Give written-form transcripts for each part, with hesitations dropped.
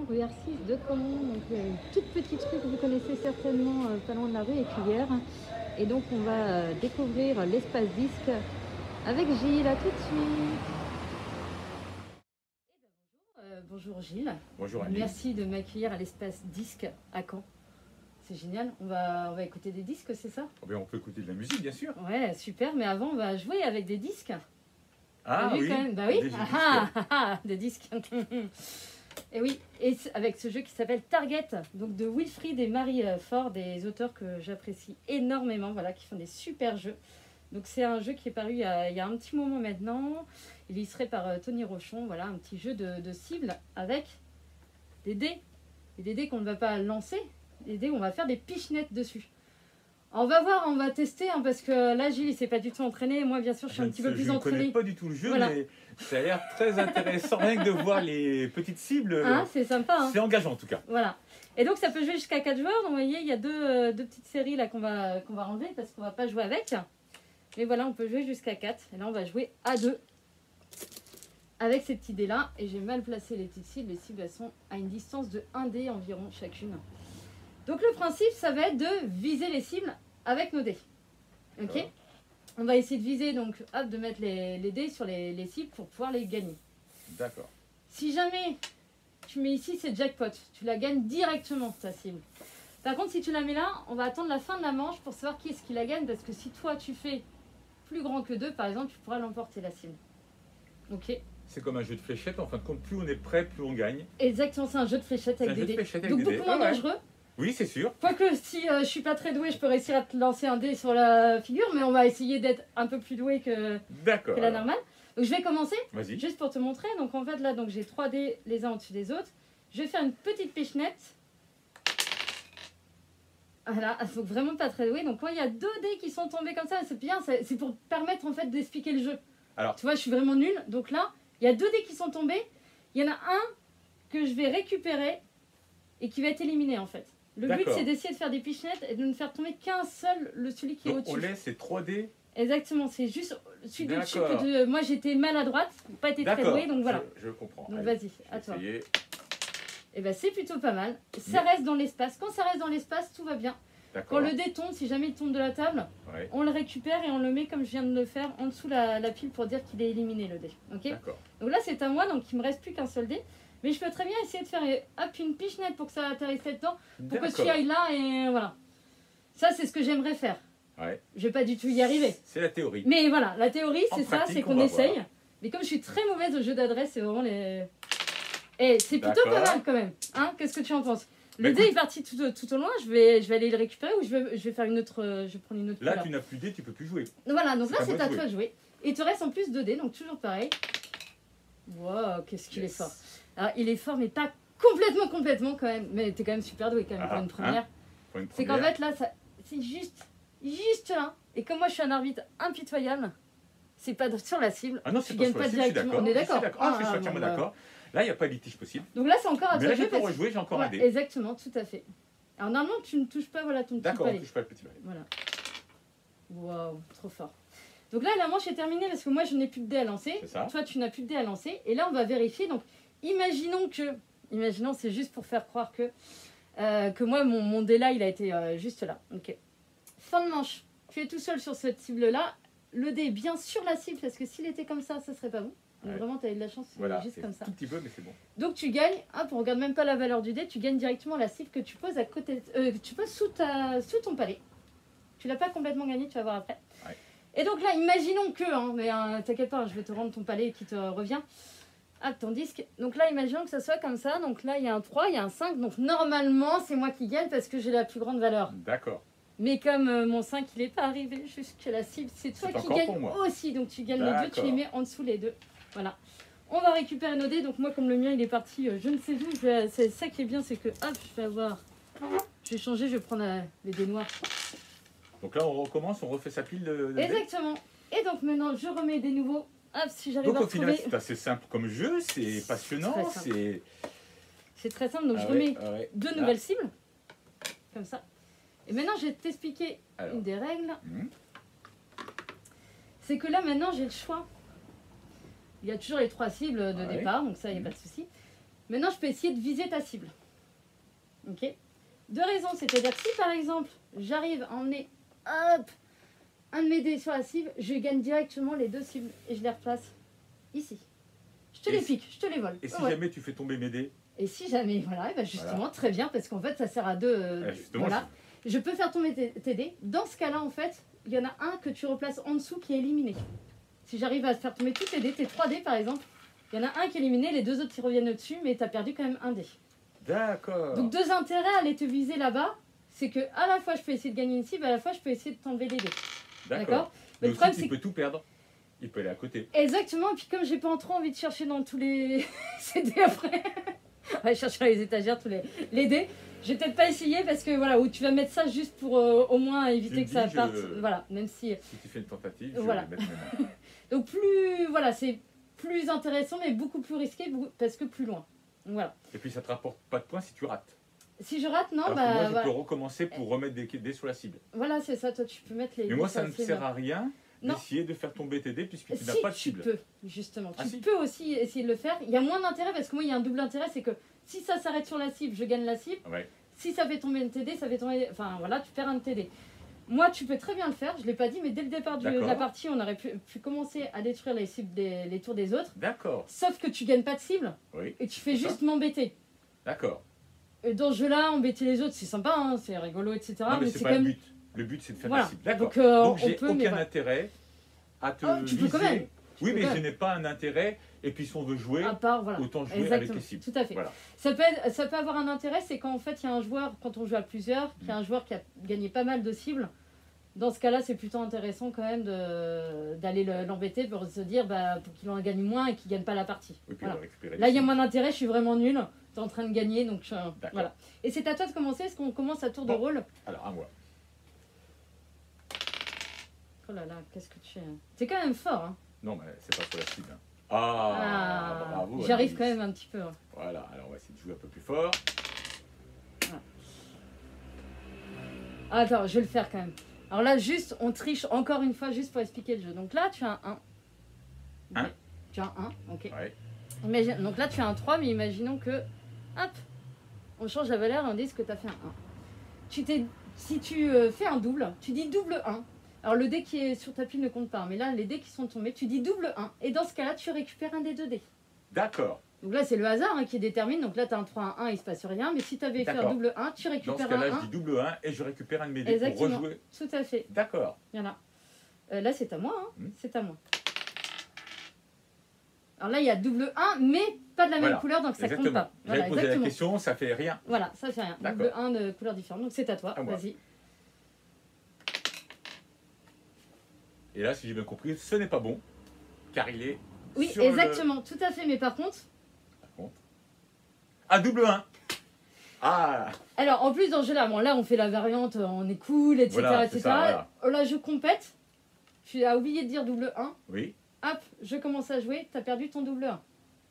VR6 de Caumont, donc toute petite rue que vous connaissez certainement pas loin de la rue Écuyère. Et donc on va découvrir l'espace disque avec Gilles. À tout de suite. Bonjour Gilles. Bonjour Annie. Merci de m'accueillir à l'espace disque à Caen. C'est génial. On va écouter des disques, c'est ça? Oh bien, on peut écouter de la musique, bien sûr. Ouais, super. Mais avant, on va jouer avec des disques. Ah oui, quand même. Bah oui. des Des disques. Et oui, et avec ce jeu qui s'appelle Target, donc de Wilfried et Marie Ford, des auteurs que j'apprécie énormément, voilà, qui font des super jeux. Donc c'est un jeu qui est paru il y a un petit moment maintenant, illustré par Tony Rochon, voilà, un petit jeu de cible avec des dés. Et des dés qu'on ne va pas lancer, des dés où on va faire des pichenettes dessus. On va voir, on va tester, hein, parce que là, Gilles, il s'est pas du tout entraîné. Moi, bien sûr, je suis un petit peu plus entraîné. Je ne connais pas du tout le jeu, voilà. Mais ça a l'air très intéressant. Rien que de voir les petites cibles, c'est sympa. Hein. C'est engageant en tout cas. Voilà. Et donc, ça peut jouer jusqu'à 4 joueurs. Donc, vous voyez, il y a deux petites séries là qu'on va enlever parce qu'on va pas jouer avec. Mais voilà, on peut jouer jusqu'à 4. Et là, on va jouer à 2 avec ces petits dés-là. Et j'ai mal placé les petites cibles. Les cibles, elles sont à une distance de 1 dé environ chacune. Donc, le principe, ça va être de viser les cibles avec nos dés. Ok. On va essayer de viser, donc, hop, de mettre les dés sur les cibles pour pouvoir les gagner. D'accord. Si jamais tu mets ici, c'est jackpot. Tu la gagnes directement, ta cible. Par contre, si tu la mets là, on va attendre la fin de la manche pour savoir qui est-ce qui la gagne. Parce que si toi, tu fais plus grand que 2, par exemple, tu pourras l'emporter, la cible. Ok. C'est comme un jeu de fléchettes. En fin de compte, plus on est prêt, plus on gagne. Exactement, c'est un jeu de fléchettes avec des dés. Donc, beaucoup moins dangereux. Oui, c'est sûr. Quoique, si je suis pas très douée, je peux réussir à te lancer un dé sur la figure, mais on va essayer d'être un peu plus doué que la normale. Donc, je vais commencer, juste pour te montrer. Donc, en fait, là, j'ai 3 dés les uns au-dessus des autres. Je vais faire une petite pichenette. Voilà, donc vraiment pas très doué. Donc, quand il y a 2 dés qui sont tombés comme ça, c'est bien, c'est pour permettre en fait d'expliquer le jeu. Alors, tu vois, je suis vraiment nulle. Donc là, il y a 2 dés qui sont tombés. Il y en a un que je vais récupérer et qui va être éliminé en fait. Le but, c'est d'essayer de faire des pichenettes et de ne faire tomber qu'un seul, celui qui est au-dessus. On laisse ces 3 dés. Exactement, c'est juste celui du-dessus. Moi, j'étais maladroite, pas été très douée, donc voilà. Je comprends. Donc vas-y, à toi. Et ben c'est plutôt pas mal. Ça reste dans l'espace. Quand ça reste dans l'espace, tout va bien. Quand le dé tombe, si jamais il tombe de la table, on le récupère et on le met comme je viens de le faire en dessous la pile pour dire qu'il est éliminé le dé. Ok. Donc là, c'est à moi, donc il me reste plus qu'un seul dé. Mais je peux très bien essayer de faire une pichenette pour que ça atterrisse là-dedans, pour que tu ailles là et voilà. Ça, c'est ce que j'aimerais faire. Ouais. Je vais pas du tout y arriver. C'est la théorie. Mais voilà, la théorie, c'est ça, c'est qu'on essaye. Mais comme je suis très mauvaise au jeu d'adresse, c'est vraiment les... Et c'est plutôt pas mal quand même. Hein, qu'est-ce que tu en penses? Le dé est parti tout au loin, je vais aller le récupérer ou je vais faire une autre... je vais prendre une autre là, couleur. tu n'as plus de dé, tu peux plus jouer. Voilà, donc là, c'est à toi de jouer. Et il te reste en plus 2 dés, donc toujours pareil. Wow, qu'est-ce qu'il est fort. Alors, il est fort, mais pas complètement quand même. Mais t'es quand même super doué quand même pour une première. C'est qu'en fait, là, c'est juste là. Et comme moi, je suis un arbitre impitoyable, c'est pas sur la cible. Ah non, c'est pas sur la cible, directement. On est d'accord. Je suis entièrement d'accord. Là, il n'y a pas de litige possible. Donc là, c'est encore à toi de jouer. Mais là, je peux rejouer, j'ai encore un dé. Exactement, tout à fait. Alors, normalement, tu ne touches pas ton petit palais. D'accord, on ne touche pas le petit palais. Voilà. Waouh, trop fort. Donc là, la manche est terminée parce que moi, je n'ai plus de dés à lancer. Toi, tu n'as plus de dés à lancer. Et là, on va vérifier. Donc, imaginons, c'est juste pour faire croire que moi, mon dé là, il a été juste là. Ok. Fin de manche. Tu es tout seul sur cette cible-là. Le dé est bien sur la cible parce que s'il était comme ça serait pas bon. Donc vraiment, tu as eu de la chance, juste comme ça. Un petit peu, mais c'est bon. Donc tu gagnes, on regarde même pas la valeur du dé, tu gagnes directement la cible que tu poses à côté, tu poses sous ton palais. Tu l'as pas complètement gagné, tu vas voir après. Ouais. Et donc là, imaginons que, mais t'inquiète pas, je vais te rendre ton palais qui te revient. Ah, ton disque. Donc là, imaginons que ça soit comme ça. Donc là, il y a un 3, il y a un 5. Donc normalement, c'est moi qui gagne parce que j'ai la plus grande valeur. D'accord. Mais comme mon 5, il n'est pas arrivé jusqu'à la cible, c'est toi qui gagne aussi. Donc tu gagnes les deux, tu les mets en dessous les deux. Voilà. On va récupérer nos dés. Donc moi, comme le mien, il est parti, je ne sais où. C'est ça qui est bien, c'est que, hop, je vais avoir... Je vais changer, je vais prendre les dés noirs. Donc là, on recommence, on refait sa pile de exactement. Et donc maintenant, je remets des nouveaux. Hop, si j'arrive à retrouver... Donc au final, c'est assez simple comme jeu, c'est passionnant, c'est très simple. Donc je remets 2 nouvelles cibles, comme ça. Et maintenant, je vais t'expliquer une des règles. C'est que là, maintenant, j'ai le choix. Il y a toujours les 3 cibles de départ, donc ça, il n'y a pas de souci. Maintenant, je peux essayer de viser ta cible. Ok? Deux raisons, c'est-à-dire que si par exemple, j'arrive à emmener hop, un de mes dés sur la cible, je gagne directement les deux cibles et je les replace ici. Je te les pique, je te les vole. Et si jamais tu fais tomber mes dés? Et si jamais, voilà, et ben justement, voilà. Très bien, parce qu'en fait, ça sert à deux. Voilà. Je peux faire tomber tes dés. Dans ce cas-là, en fait, il y en a un que tu replaces en dessous qui est éliminé. Si j'arrive à faire tomber tous tes dés, tes 3 dés par exemple, il y en a un qui est éliminé, les deux autres qui reviennent au-dessus, mais tu as perdu quand même un dé. D'accord. Donc deux intérêts à aller te viser là-bas, c'est que à la fois je peux essayer de gagner une cible, à la fois je peux essayer de t'enlever les dés. D'accord. Mais le problème, c'est qu'il peut tout perdre. Il peut aller à côté. Exactement, et puis comme j'ai pas trop envie de chercher dans tous les CD après, aller chercher dans les étagères tous les dés, je vais peut-être pas essayer parce que voilà, où tu vas mettre ça juste pour au moins éviter que ça parte. Voilà, même si. Si tu fais une tentative, voilà. Je vais mettre mes mains. Donc plus, voilà, c'est plus intéressant, mais beaucoup plus risqué parce que plus loin. Voilà. Et puis ça te rapporte pas de points si tu rates. Si je rate, non, alors bah. Que moi, je peux recommencer pour remettre des dés sur la cible. Voilà, c'est ça, toi tu peux mettre les. Mais moi, ça ne sert à rien d'essayer de faire tomber tes dés puisque tu n'as pas de cible. Tu peux, justement. Tu peux aussi essayer de le faire. Il y a moins d'intérêt parce que moi, il y a un double intérêt, c'est que si ça s'arrête sur la cible, je gagne la cible. Ouais. Si ça fait tomber une TD, ça fait tomber. Enfin voilà, tu perds un TD. Moi, tu peux très bien le faire, je ne l'ai pas dit, mais dès le départ de la partie, on aurait pu commencer à détruire les cibles les tours des autres. D'accord. Sauf que tu gagnes pas de cible et tu fais juste m'embêter. D'accord. Et dans ce jeu-là, embêter les autres, c'est sympa, hein, c'est rigolo, etc. Non, mais c'est pas le but. Le but, c'est de faire la cible. D'accord. Donc j'ai aucun intérêt à te tu peux quand même. Oui, mais je n'ai pas un intérêt. Et puis si on veut jouer, à part, voilà. autant jouer avec les cibles. Tout à fait. Voilà. Ça peut avoir un intérêt, c'est quand en fait il y a un joueur, quand on joue à plusieurs, qu'il y a un joueur qui a gagné pas mal de cibles. Dans ce cas-là, c'est plutôt intéressant quand même d'aller l'embêter pour se dire pour qu'il en gagne moins et qu'il ne gagne pas la partie. Oui, voilà. Là, il y a moins d'intérêt, je suis vraiment nul. Tu es en train de gagner, donc voilà. Et c'est à toi de commencer. Est-ce qu'on commence à tour de rôle? Alors, à moi. Oh là là, qu'est-ce que tu fais? T'es quand même fort. Hein. Non, mais c'est pas sur la cible. Bravo. J'arrive quand même un petit peu. Hein. Voilà, alors on va essayer de jouer un peu plus fort. Voilà. Attends, je vais le faire quand même. Alors là, juste, on triche encore une fois, juste pour expliquer le jeu. Donc là, tu as un 1. Okay. Tu as un 1, ok. Ouais. Donc là, tu as un 3, mais imaginons que, hop, on change la valeur et on dit que tu as fait un 1. Si tu fais un double, tu dis double 1. Alors le dé qui est sur ta pile ne compte pas, mais là, les dés qui sont tombés, tu dis double 1. Et dans ce cas-là, tu récupères un des 2 dés. D'accord. Donc là, c'est le hasard qui détermine. Donc là, tu as un 3, un 1, il ne se passe rien. Mais si tu avais fait un double 1, tu récupères un 1. Dans ce cas-là, je dis double 1 et je récupère un de mes dés pour rejouer. Tout à fait. D'accord. Voilà. Là, c'est à moi. Hein. C'est à moi. Alors là, il y a double 1, mais pas de la même couleur, donc ça ne compte pas. J'avais posé la question, ça fait rien. Voilà, ça fait rien. Double 1 de couleurs différentes. Donc c'est à toi. Vas-y. Et là, si j'ai bien compris, ce n'est pas bon, car il est. Oui, exactement, tout à fait. Mais par contre. Double 1. Alors, en plus, dans ce jeu-là, là, on fait la variante, on est cool, etc. Voilà, etc. Ça, voilà. Là, je compète. Tu as oublié de dire double 1. Oui. Hop, je commence à jouer, tu as perdu ton double 1.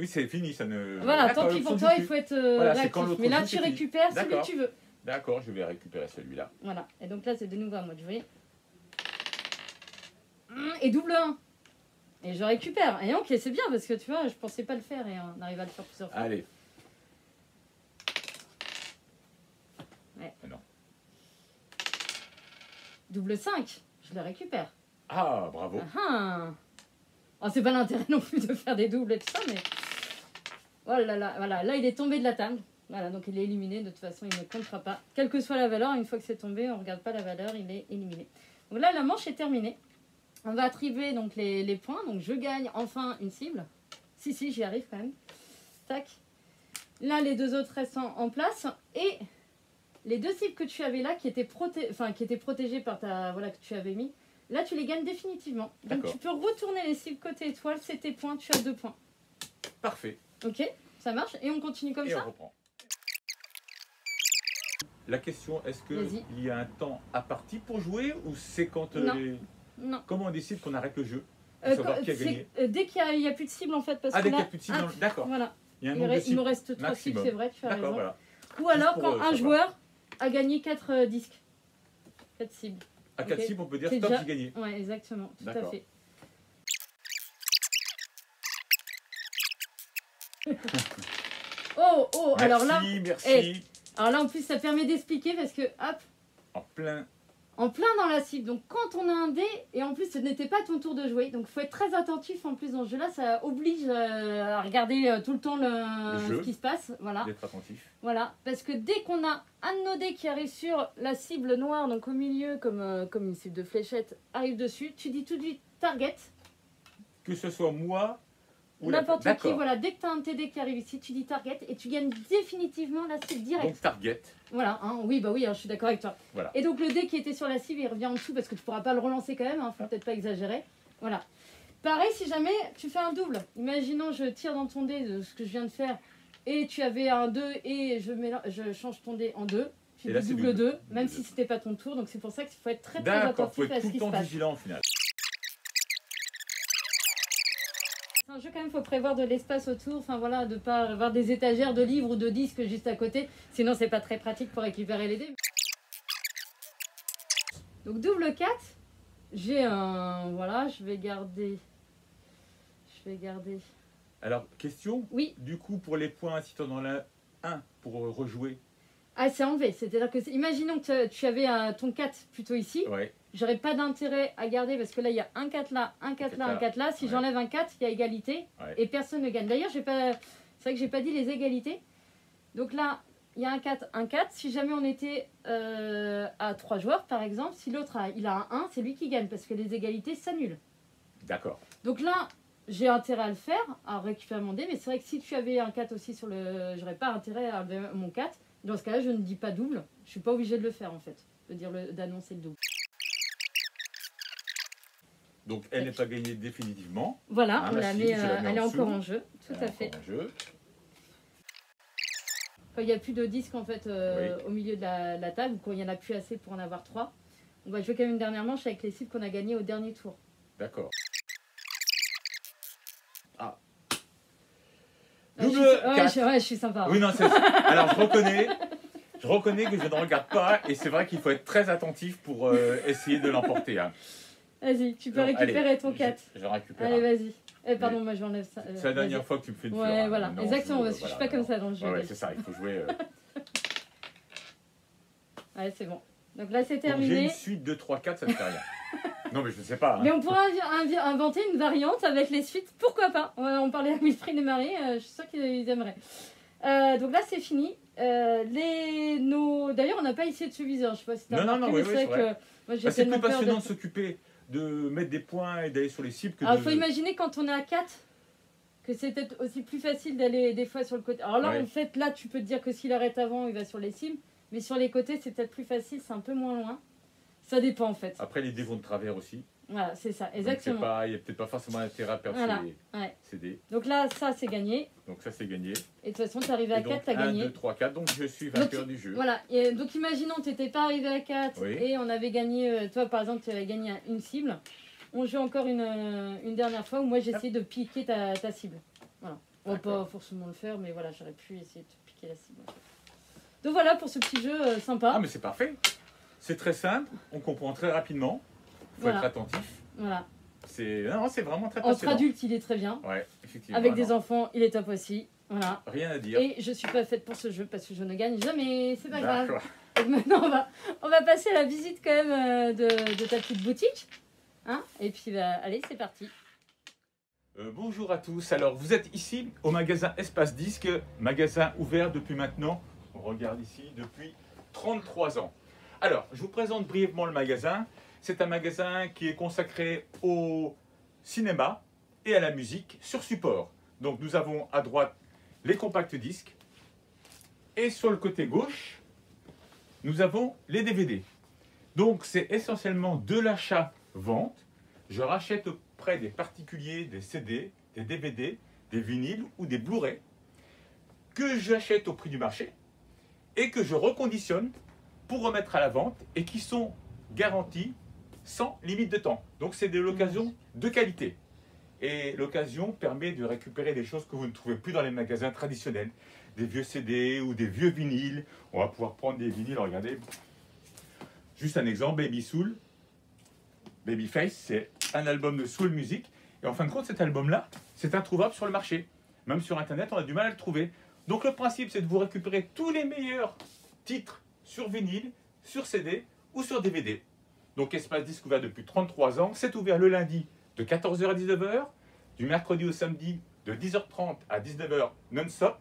Oui, c'est fini, ça ne. Voilà, tant pis pour toi, il faut être réactif. Mais là, tu récupères celui que tu veux. D'accord, je vais récupérer celui-là. Voilà, et donc là, c'est de nouveau à moi de jouer. Et double 1. Et je récupère. Et ok, c'est bien parce que tu vois, je pensais pas le faire et on arrive à le faire plusieurs fois. Allez. Ouais. Non. Double 5, je le récupère. Bravo. Oh, c'est pas l'intérêt non plus de faire des doubles et tout ça, mais. Oh là là, voilà, là il est tombé de la table. Voilà, donc il est éliminé. De toute façon, il ne comptera pas. Quelle que soit la valeur, une fois que c'est tombé, on ne regarde pas la valeur, il est éliminé. Donc là, la manche est terminée. On va attribuer donc les points. Donc je gagne enfin une cible. Si, j'y arrive quand même. Tac. Là, les deux autres restent en place. Et les deux cibles que tu avais là, qui étaient protégées par ta. Voilà, que tu avais mis, là, tu les gagnes définitivement. Donc tu peux retourner les cibles côté étoile, c'est tes points, tu as 2 points. Parfait. Ok, ça marche. Et on continue comme ça. Et on reprend. La question, est-ce qu'il y a un temps à partie pour jouer ou c'est quand Non. Comment on décide qu'on arrête le jeu pour savoir qui a gagné dès qu'il n'y a plus de cible en fait. Parce dès qu'il n'y a plus de cible, d'accord. Voilà. Il me reste 3 cibles, c'est vrai, tu as raison. Voilà. Ou alors quand un joueur a gagné 4 disques. 4 cibles. À 4 cibles, on peut dire stop, j'ai gagné. Oui, exactement, tout à fait. Oh, oh, merci, alors là... Merci. Alors là, en plus, ça permet d'expliquer parce que, hop... En plein dans la cible. Donc, quand on a un dé, et en plus, ce n'était pas ton tour de jouer. Donc, il faut être très attentif en plus dans ce jeu-là. Ça oblige à regarder tout le temps ce qui se passe. Voilà. D'être attentif. Voilà. Parce que dès qu'on a un de nos dés qui arrive sur la cible noire, donc au milieu, comme une cible de fléchette, arrive dessus, tu dis tout de suite target. Que ce soit moi ou n'importe qui, voilà. Dès que tu as un TD qui arrive ici, tu dis target et tu gagnes définitivement la cible direct. Donc target. Voilà, hein, oui, bah oui, hein, je suis d'accord avec toi. Voilà. Et donc le dé qui était sur la cible, il revient en dessous parce que tu ne pourras pas le relancer quand même, hein, faut peut-être pas exagérer. Voilà. Pareil, si jamais tu fais un double, imaginons je tire dans ton dé de ce que je viens de faire et tu avais un 2 et je change ton dé en 2, tu dis double 2, même si c'était pas ton tour, donc c'est pour ça qu'il faut être très attentif à ce qui se passe. D'accord, il faut être tout le temps vigilant au final. C'est un jeu quand même, il faut prévoir de l'espace autour, enfin voilà, de pas avoir des étagères de livres ou de disques juste à côté, sinon c'est pas très pratique pour récupérer les dés. Donc double 4, j'ai un... Voilà, je vais garder... Alors, question. Oui. Du coup, pour les points, si tu en as un pour rejouer. Ah, c'est enlevé, c'est-à-dire que, imaginons que tu avais ton 4 plutôt ici. Ouais. J'aurais pas d'intérêt à garder parce que là, il y a un 4 là, un 4 là, un 4 là. Si j'enlève un 4, il y a égalité et personne ne gagne. D'ailleurs, c'est vrai que j'ai pas dit les égalités. Donc là, il y a un 4, un 4. Si jamais on était à 3 joueurs, par exemple, si l'autre il a un 1, c'est lui qui gagne parce que les égalités s'annulent. D'accord. Donc là, j'ai intérêt à le faire, à récupérer mon dé. Mais c'est vrai que si tu avais un 4 aussi sur le... J'aurais pas intérêt à enlever mon 4. Dans ce cas-là, je ne dis pas double. Je suis pas obligée de le faire en fait, d'annoncer le double. Donc elle n'est pas gagnée définitivement. Voilà, on la met, elle est encore en jeu, tout à fait. Quand il n'y a plus de disques en fait au milieu de la table, ou quand il n'y en a plus assez pour en avoir 3, on va jouer quand même une dernière manche avec les cibles qu'on a gagnées au dernier tour. D'accord. Ah. Double 4. Ouais, je suis sympa. Oui, non, alors je reconnais que je ne regarde pas et c'est vrai qu'il faut être très attentif pour essayer de l'emporter. Hein. Vas-y, tu peux récupérer ton 4. Je récupère. Allez, vas-y. Pardon, moi j'enlève ça. C'est la dernière fois que tu me fais une fleur. Ouais, voilà, non, exactement, parce que je suis pas comme ça dans le jeu. Ouais, c'est ça, il faut jouer. Ouais, c'est bon. Donc là, c'est terminé. J'ai une suite de 3, 4, ça ne fait rien. Non, mais je ne sais pas. Hein. Mais on pourra inventer une variante avec les suites, pourquoi pas. On parlait à Wilfried et Marie, je suis sûre qu'ils aimeraient. Donc là, c'est fini. D'ailleurs, on n'a pas essayé de ce viseur, je sais pas si tu as remarqué, non, mais c'est vrai que c'est plus passionnant de s'occuper, de mettre des points et d'aller sur les cibles que Alors, il faut imaginer quand on est à 4, que c'est peut-être aussi plus facile d'aller des fois sur le côté. Alors là, en fait, là, tu peux te dire que s'il arrête avant, il va sur les cibles, mais sur les côtés, c'est peut-être plus facile, c'est un peu moins loin. Ça dépend, en fait. Après, les dés vont de travers aussi. Voilà, c'est ça, exactement. Il n'y a peut-être pas forcément intérêt à perdre ces dés. Donc là, ça, c'est gagné. Donc ça, c'est gagné. Et de toute façon, tu es arrivé à 4, tu as gagné. 1, 2, 3, 4, donc je suis vainqueur du jeu. Voilà, donc imaginons que tu n'étais pas arrivé à 4 et on avait gagné, toi par exemple, tu avais gagné une cible. On joue encore une dernière fois où moi j'ai essayé de piquer ta cible. Voilà. On va pas forcément le faire, mais voilà, j'aurais pu essayer de piquer la cible. Donc voilà pour ce petit jeu sympa. Ah, mais c'est parfait. C'est très simple, on comprend très rapidement. Il faut être attentif. Voilà. C'est vraiment très passionnant. Entre adultes, il est très bien. Ouais, effectivement. Avec des enfants, il est top aussi. Voilà. Rien à dire. Et je suis pas faite pour ce jeu parce que je ne gagne jamais. C'est pas grave. Donc maintenant, on va passer à la visite quand même de ta petite boutique. Hein, et puis, allez, c'est parti. Bonjour à tous. Alors, vous êtes ici au magasin Espace Disque, magasin ouvert depuis maintenant, on regarde ici, depuis 33 ans. Alors, je vous présente brièvement le magasin. C'est un magasin qui est consacré au cinéma et à la musique sur support. Donc, nous avons à droite les compacts disques et sur le côté gauche, nous avons les DVD. Donc, c'est essentiellement de l'achat-vente. Je rachète auprès des particuliers des CD, des DVD, des vinyles ou des Blu-ray que j'achète au prix du marché et que je reconditionne pour remettre à la vente et qui sont garantis sans limite de temps. Donc c'est de l'occasion de qualité. Et l'occasion permet de récupérer des choses que vous ne trouvez plus dans les magasins traditionnels. Des vieux CD ou des vieux vinyles. On va pouvoir prendre des vinyles, regardez. Juste un exemple, Baby Soul. Babyface, c'est un album de soul music. Et en fin de compte, cet album-là, c'est introuvable sur le marché. Même sur Internet, on a du mal à le trouver. Donc le principe, c'est de vous récupérer tous les meilleurs titres sur vinyle, sur CD ou sur DVD. Donc Espace Disque ouvert depuis 33 ans. C'est ouvert le lundi de 14h à 19h, du mercredi au samedi de 10h30 à 19h non-stop.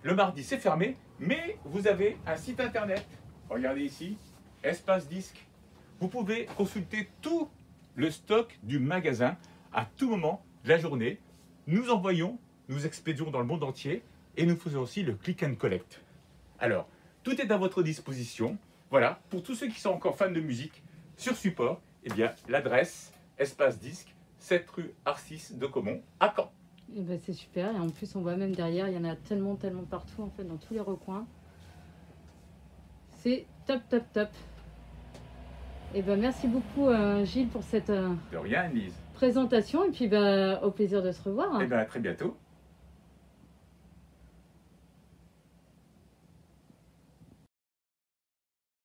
Le mardi, c'est fermé, mais vous avez un site internet. Regardez ici, Espace Disque. Vous pouvez consulter tout le stock du magasin à tout moment de la journée. Nous envoyons, nous expédions dans le monde entier et nous faisons aussi le click and collect. Alors, tout est à votre disposition. Voilà, pour tous ceux qui sont encore fans de musique, sur support, eh bien, l'adresse Espace Disque, 7 rue Arcis de Caumont, à Caen. Eh ben, c'est super. Et en plus, on voit même derrière, il y en a tellement, tellement partout, en fait, dans tous les recoins. C'est top, top, top. Et ben, merci beaucoup, Gilles, pour cette De rien, Lise. présentation. Et puis, au plaisir de se revoir. Eh bien, à très bientôt.